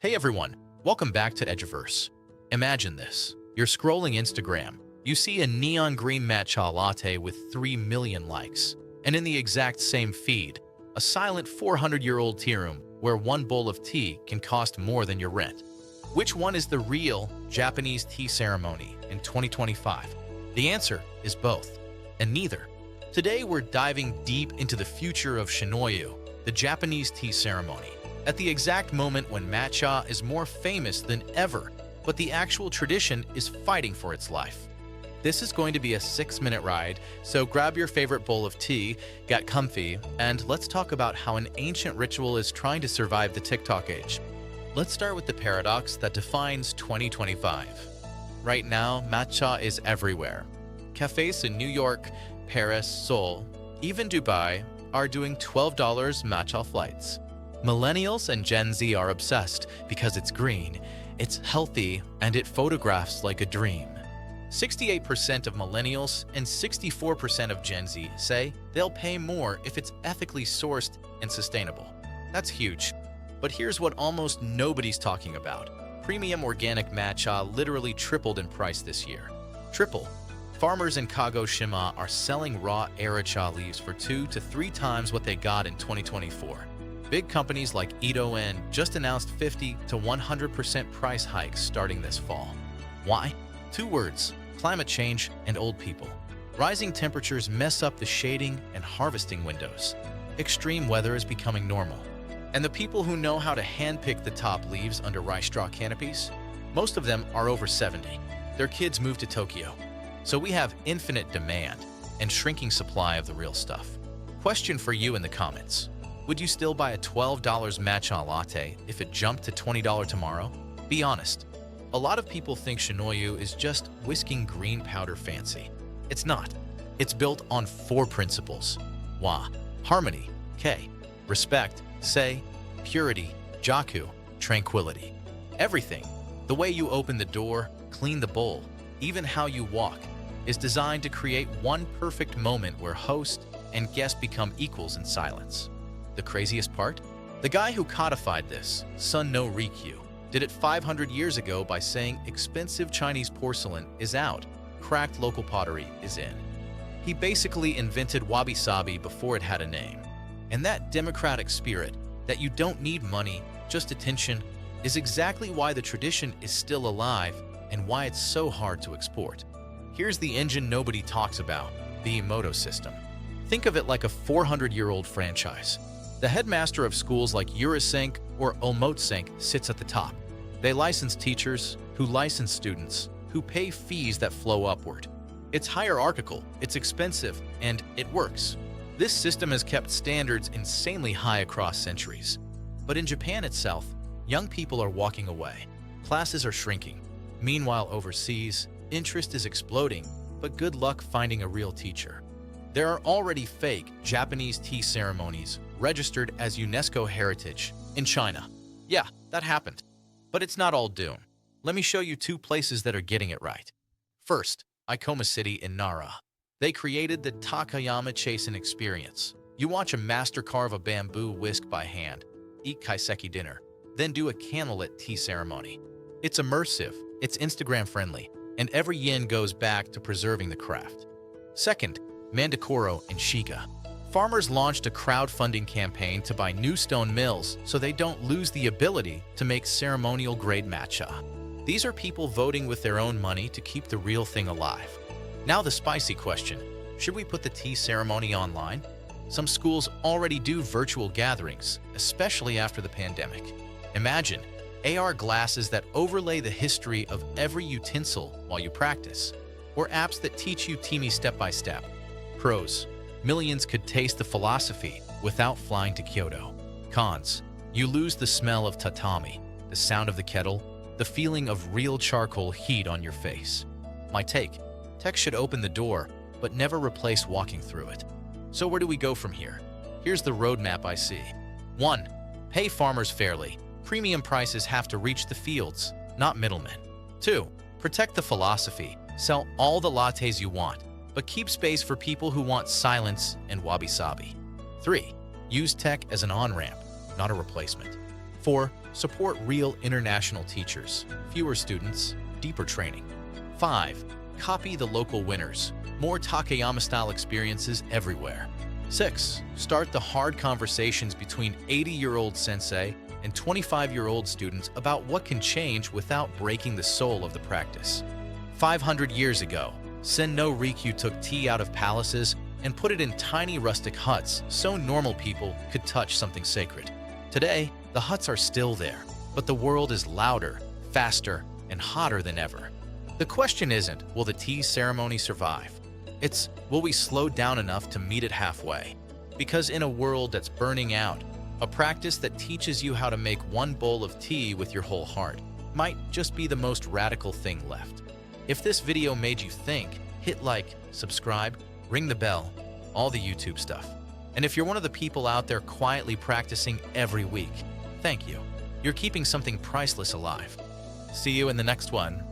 Hey everyone, welcome back to Edgeverse. Imagine this. You're scrolling Instagram. You see a neon green matcha latte with 3 million likes. And in the exact same feed, a silent 400-year-old tea room where one bowl of tea can cost more than your rent. Which one is the real Japanese tea ceremony in 2025? The answer is both, and neither. Today we're diving deep into the future of Chanoyu, the Japanese tea ceremony, at the exact moment when matcha is more famous than ever, but the actual tradition is fighting for its life. This is going to be a 6-minute ride, so grab your favorite bowl of tea, get comfy, and let's talk about how an ancient ritual is trying to survive the TikTok age. Let's start with the paradox that defines 2025. Right now, matcha is everywhere. Cafes in New York, Paris, Seoul, even Dubai are doing $12 matcha flights. Millennials and Gen Z are obsessed because it's green, it's healthy, and it photographs like a dream. 68% of millennials and 64% of Gen Z say they'll pay more if it's ethically sourced and sustainable. That's huge. But here's what almost nobody's talking about. Premium organic matcha literally tripled in price this year. Triple. Farmers in Kagoshima are selling raw aracha leaves for 2 to 3 times what they got in 2024. Big companies like Iemoto just announced 50 to 100% price hikes starting this fall. Why? 2 words: climate change and old people. Rising temperatures mess up the shading and harvesting windows. Extreme weather is becoming normal. And the people who know how to handpick the top leaves under rice straw canopies, most of them are over 70. Their kids moved to Tokyo. So we have infinite demand and shrinking supply of the real stuff. Question for you in the comments. Would you still buy a $12 matcha latte if it jumped to $20 tomorrow? Be honest. A lot of people think Chanoyu is just whisking green powder fancy. It's not. It's built on 4 principles. Wa, harmony; K, respect; Se, purity; Jaku, tranquility. Everything, the way you open the door, clean the bowl, even how you walk, is designed to create one perfect moment where host and guest become equals in silence. The craziest part? The guy who codified this, Sun no Rikyu, did it 500 years ago by saying expensive Chinese porcelain is out, cracked local pottery is in. He basically invented wabi-sabi before it had a name. And that democratic spirit, that you don't need money, just attention, is exactly why the tradition is still alive and why it's so hard to export. Here's the engine nobody talks about, the Iemoto system. Think of it like a 400-year-old franchise. The headmaster of schools like Urisenk or Omotesenk sits at the top. They license teachers, who license students, who pay fees that flow upward. It's hierarchical, it's expensive, and it works. This system has kept standards insanely high across centuries. But in Japan itself, young people are walking away. Classes are shrinking. Meanwhile, overseas, interest is exploding, but good luck finding a real teacher. There are already fake Japanese tea ceremonies registered as UNESCO heritage in China. Yeah, that happened. But it's not all doom. Let me show you 2 places that are getting it right. First, Ikoma City in Nara. They created the Takayama Chasen experience. You watch a master carve a bamboo whisk by hand, eat kaiseki dinner, then do a candlelit tea ceremony. It's immersive, it's Instagram friendly, and every yen goes back to preserving the craft. Second, Mandakoro in Shiga. Farmers launched a crowdfunding campaign to buy new stone mills so they don't lose the ability to make ceremonial-grade matcha. These are people voting with their own money to keep the real thing alive. Now the spicy question, should we put the tea ceremony online? Some schools already do virtual gatherings, especially after the pandemic. Imagine AR glasses that overlay the history of every utensil while you practice, or apps that teach you teamy step-by-step. Pros: millions could taste the philosophy without flying to Kyoto. Cons: you lose the smell of tatami, the sound of the kettle, the feeling of real charcoal heat on your face. My take: tech should open the door, but never replace walking through it. So where do we go from here? Here's the roadmap I see. 1. Pay farmers fairly. Premium prices have to reach the fields, not middlemen. 2. Protect the philosophy. Sell all the lattes you want, but keep space for people who want silence and wabi-sabi. 3. Use tech as an on-ramp, not a replacement. 4. Support real international teachers, fewer students, deeper training. 5. Copy the local winners, more Takayama-style experiences everywhere. 6. Start the hard conversations between 80-year-old sensei and 25-year-old students about what can change without breaking the soul of the practice. 500 years ago, Senno Rikyu took tea out of palaces and put it in tiny rustic huts so normal people could touch something sacred. Today, the huts are still there, but the world is louder, faster, and hotter than ever. The question isn't, will the tea ceremony survive? It's, will we slow down enough to meet it halfway? Because in a world that's burning out, a practice that teaches you how to make one bowl of tea with your whole heart might just be the most radical thing left. If this video made you think, hit like, subscribe, ring the bell, all the YouTube stuff. And if you're one of the people out there quietly practicing every week, thank you. You're keeping something priceless alive. See you in the next one.